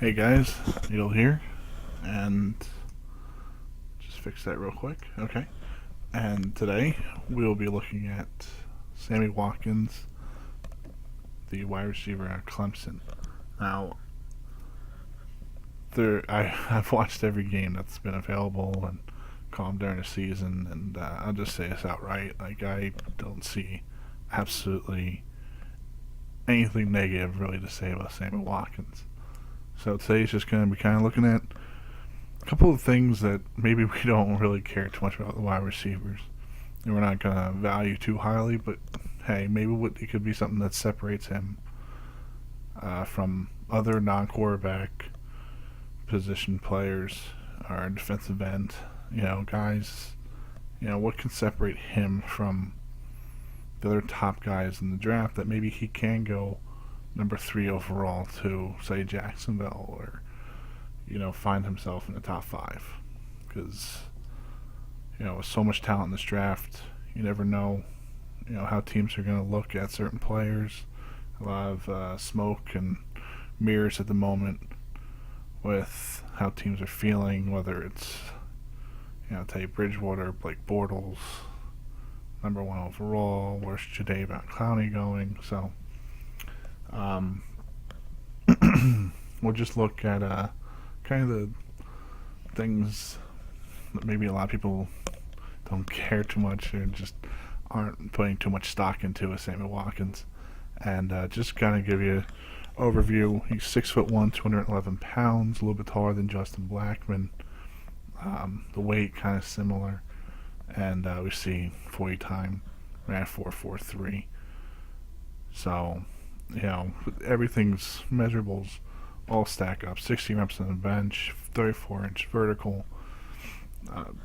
Hey guys, Needle here, and just fix that real quick. Okay. And today we'll be looking at Sammy Watkins, the wide receiver at Clemson. Now, I've watched every game that's been available and called during the season, and I'll just say this outright: like I don't see absolutely anything negative really to say about Sammy Watkins. So today's just going to be kind of looking at a couple of things that maybe we don't really care too much about the wide receivers. And we're not going to value too highly, but hey, maybe it could be something that separates him from other non quarterback position players or defensive end, guys. What can separate him from the other top guys in the draft that maybe he can go number 3 overall to, say, Jacksonville or find himself in the top 5 because with so much talent in this draft, you never know how teams are going to look at certain players. A lot of smoke and mirrors at the moment with how teams are feeling, whether it's Teddy Bridgewater, Blake Bortles, number 1 overall. Where's Jadavion Clowney going? So we'll just look at kind of the things that maybe a lot of people don't care too much or just aren't putting too much stock into with Sammy Watkins. And just kind of give you an overview. He's 6'1", 211 pounds, a little bit taller than Justin Blackman. The weight kind of similar. And we see 40 time, ran 4.43. So, everything's measurables all stack up. 60 reps on the bench, 34-inch vertical,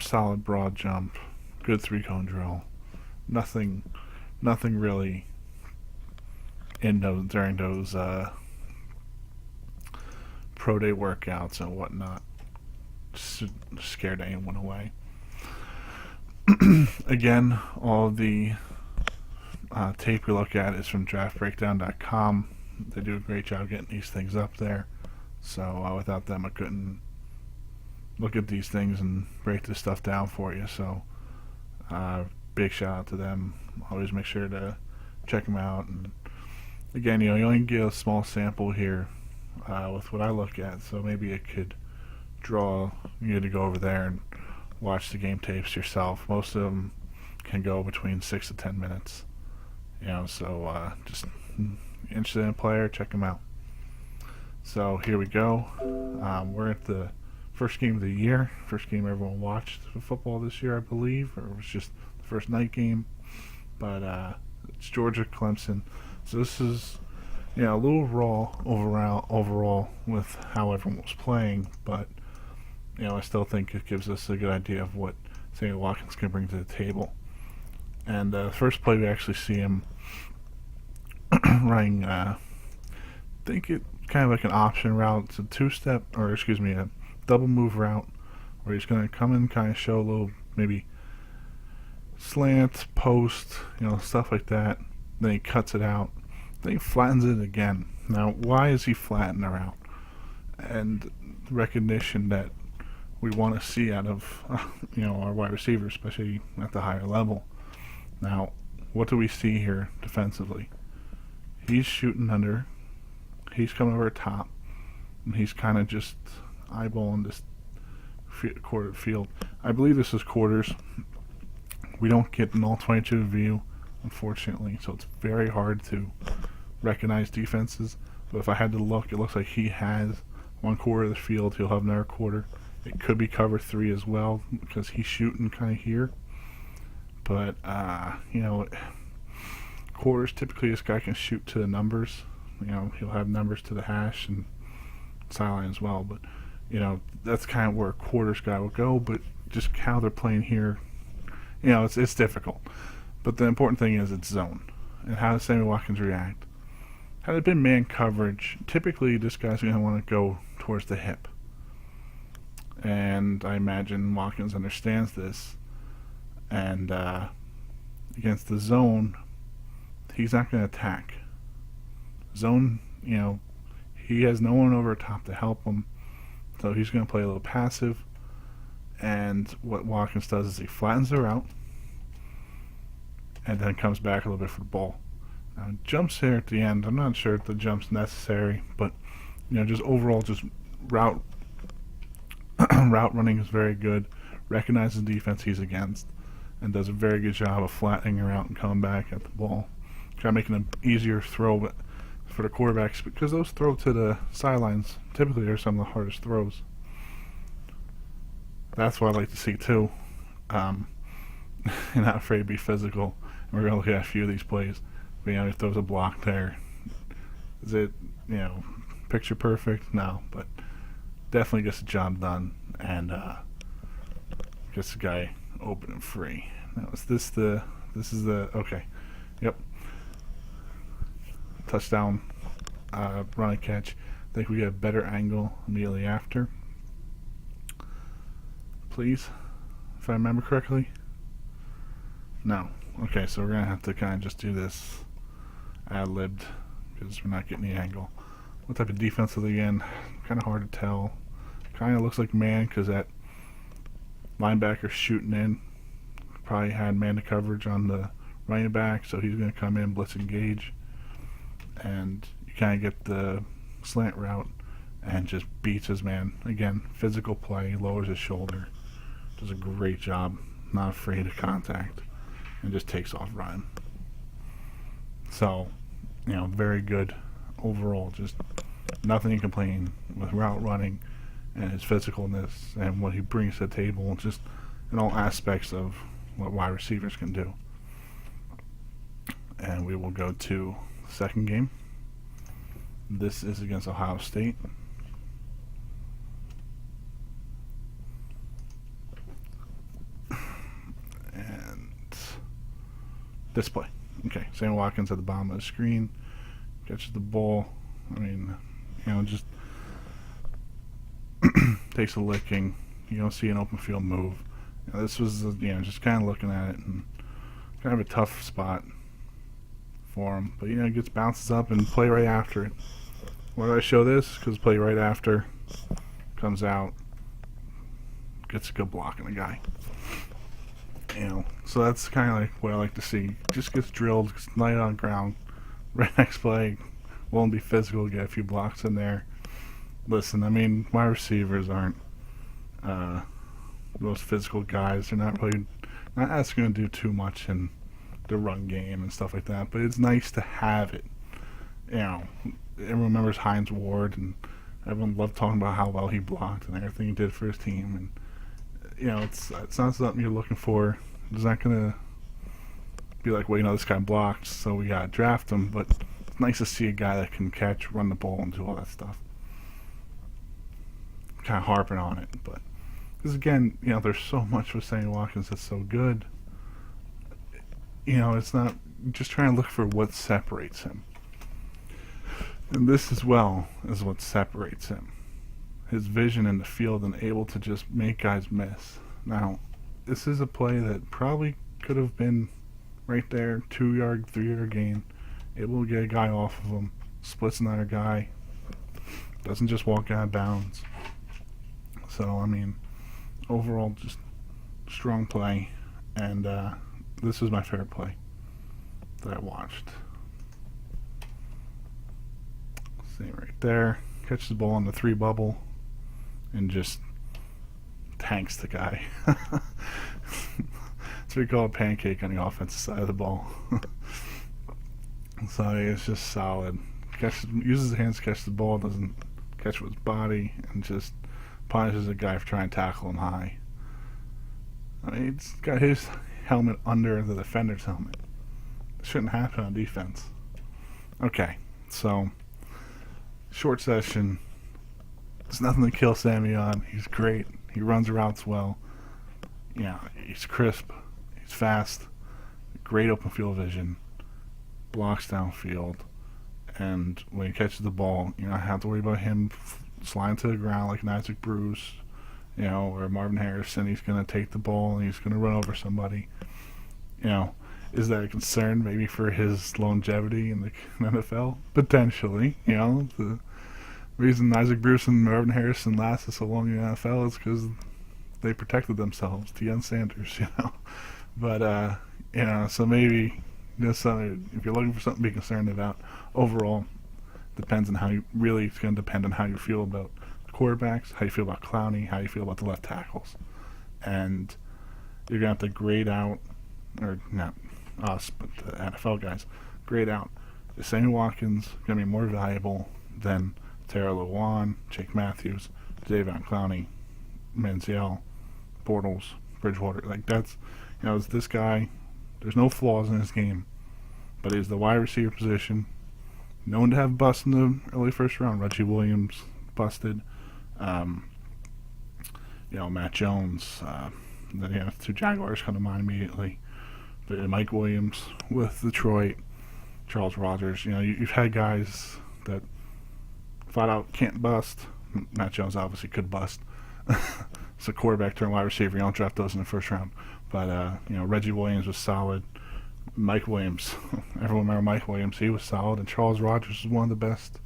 solid broad jump, good 3-cone drill. Nothing really during those pro day workouts and whatnot scared anyone away. Again, all the tape we look at is from draftbreakdown.com. They do a great job getting these things up there. So without them, I couldn't look at these things and break this stuff down for you. So big shout out to them. Always make sure to check them out. And again, you only get a small sample here with what I look at. So maybe it could draw you to go over there and watch the game tapes yourself. Most of them can go between 6 to 10 minutes. So just interested in a player, check them out. So here we go. We're at the first game of the year, first game everyone watched for football this year, I believe, or it was just the first night game. But it's Georgia Clemson. So this is a little raw overall with how everyone was playing, but I still think it gives us a good idea of what Sammy Watkins can bring to the table. And the first play we actually see him running, I think it kind of like an option route. It's a double move route where he's going to come in, kind of show a little maybe slant, post, stuff like that. Then he cuts it out. Then he flattens it again. Now, why is he flattening the route? And recognition that we want to see out of our wide receivers, especially at the higher level. Now, what do we see here defensively? He's shooting under. He's coming over top. And he's kind of just eyeballing this quarter field. I believe this is quarters. We don't get an all 22 view, unfortunately, so it's very hard to recognize defenses. But if I had to look, it looks like he has one quarter of the field. He'll have another quarter. It could be cover 3 as well because he's shooting kind of here. But, quarters, typically this guy can shoot to the numbers. He'll have numbers to the hash and sideline as well. But, that's kind of where a quarters guy will go. But just how they're playing here, it's difficult. But the important thing is it's zone. And how does Sammy Watkins react? Had it been man coverage, typically this guy's going to want to go towards the hip. And I imagine Watkins understands this. And against the zone, he's not going to attack. Zone, he has no one over top to help him, so he's going to play a little passive. And what Watkins does is he flattens the route and then comes back a little bit for the ball. Now, jumps here at the end. I'm not sure if the jump's necessary, but just overall, just route route running is very good. Recognizes the defense he's against, and does a very good job of flattening her out and coming back at the ball. Try making an easier throw for the quarterbacks, because those throws to the sidelines typically are some of the hardest throws. That's what I like to see too. You're not afraid to be physical. And we're going to look at a few of these plays. But, he throws a block there. Is it, picture perfect? No, but definitely gets the job done and gets the guy open and free. Now, is this the? This is the. Okay, yep. Touchdown, running catch. I think we get a better angle immediately after. Please, if I remember correctly. No. Okay, so we're gonna have to kind of just do this ad-libbed because we're not getting the angle. What type of defense are they in? Kind of hard to tell. Kind of looks like man because that linebacker shooting in probably had man to coverage on the running back, so he's gonna come in, blitz engage, and you kind of get the slant route and just beats his man. Again, physical play, lowers his shoulder, does a great job, not afraid of contact, and just takes off running. So, very good overall. Just nothing to complain with route running and his physicalness and what he brings to the table, just in all aspects of what wide receivers can do. And we will go to the second game. This is against Ohio State. Display. Okay, Sammy Watkins at the bottom of the screen, catches the ball. Just takes a licking. You don't see an open field move. This was, just kind of looking at it and kind of a tough spot for him. But, it gets bounces up and play right after it. Why do I show this? Because play right after comes out, gets a good block on the guy. So that's kind of like what I like to see. Just gets drilled, gets light on the ground. Right next play, won't be physical, get a few blocks in there. Listen, my receivers aren't the most physical guys. They're not asking to do too much in the run game and stuff like that. But it's nice to have it. Everyone remembers Hines Ward, and everyone loved talking about how well he blocked and everything he did for his team. And it's not something you're looking for. It's not gonna be like, well, this guy blocked, so we gotta draft him. But it's nice to see a guy that can catch, run the ball, and do all that stuff. Kind of harping on it, but because again, there's so much with Sammy Watkins that's so good. It's not just trying to look for what separates him, and this as well is what separates him. His vision in the field and able to just make guys miss. Now, this is a play that probably could have been right there, 2-yard, 3-yard gain. Able to get a guy off of him, splits another guy, doesn't just walk out of bounds. So, overall, just strong play, and this was my favorite play that I watched. See right there, catches the ball on the 3 bubble, and just tanks the guy. That's what we call a pancake on the offensive side of the ball. So it's just solid. Uses his hands to catch the ball, doesn't catch with his body, and just punishes a guy for trying to tackle him high. He's got his helmet under the defender's helmet. It shouldn't happen on defense. Okay, so short session. There's nothing to kill Sammy on. He's great. He runs routes well. He's crisp. He's fast. Great open field vision. Blocks downfield. And when he catches the ball, you don't have to worry about him sliding to the ground like an Isaac Bruce, or Marvin Harrison. He's going to take the ball and he's going to run over somebody. Is that a concern maybe for his longevity in the NFL? Potentially. reason Isaac Bruce and Marvin Harrison lasted so long in the NFL is because they protected themselves. Deion Sanders, But so maybe if you're looking for something to be concerned about, overall, depends on how you really. It's going to depend on how you feel about quarterbacks, how you feel about Clowney, how you feel about the left tackles, and you're going to have to grade out, or not us, but the NFL guys, grade out. Is Sammy Watkins going to be more valuable than Taylor Lewan, Jake Matthews, Jadeveon Clowney, Manziel, Bortles, Bridgewater? Like, that's, is this guy, there's no flaws in his game, but he's the wide receiver position, known to have bust in the early first round. Reggie Williams busted. Matt Jones. Then two Jaguars come to mind immediately. But Mike Williams with Detroit, Charles Rogers. You've had guys that flat out can't bust. Matt Jones obviously could bust. It's a quarterback turned wide receiver. You don't draft those in the first round. But Reggie Williams was solid. Mike Williams, everyone remember Mike Williams? He was solid, and Charles Rogers was one of the best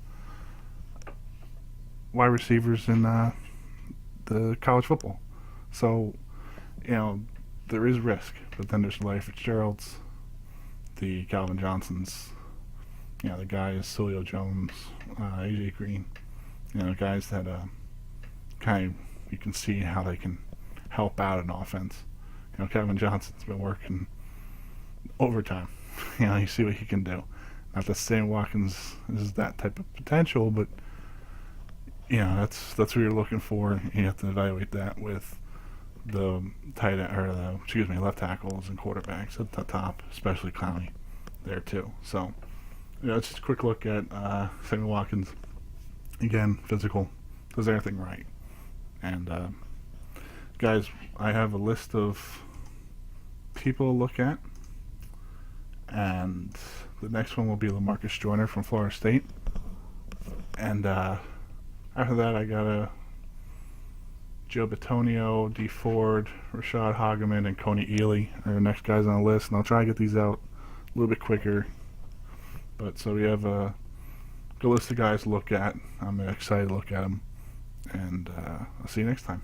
wide receivers in the college football. So, there is risk, but then there's Larry Fitzgerald's, the Calvin Johnsons, the guys, Julio Jones, AJ Green, guys that kind of you can see how they can help out an offense. Calvin Johnson's been working overtime. You see what he can do. Not that Sam Watkins is that type of potential, but that's what you're looking for. You have to evaluate that with the left tackles and quarterbacks at the top, especially Clowney there too. So, it's just a quick look at Sammy Watkins. Again, physical, does everything right. And guys, I have a list of people to look at, and the next one will be LaMarcus Joyner from Florida State. And after that, I got Joe Bitonio, D. Ford, Rashad Hageman, and Coney Ely are the next guys on the list, and I'll try to get these out a little bit quicker. But so we have a good list of guys to look at. I'm excited to look at them, and I'll see you next time.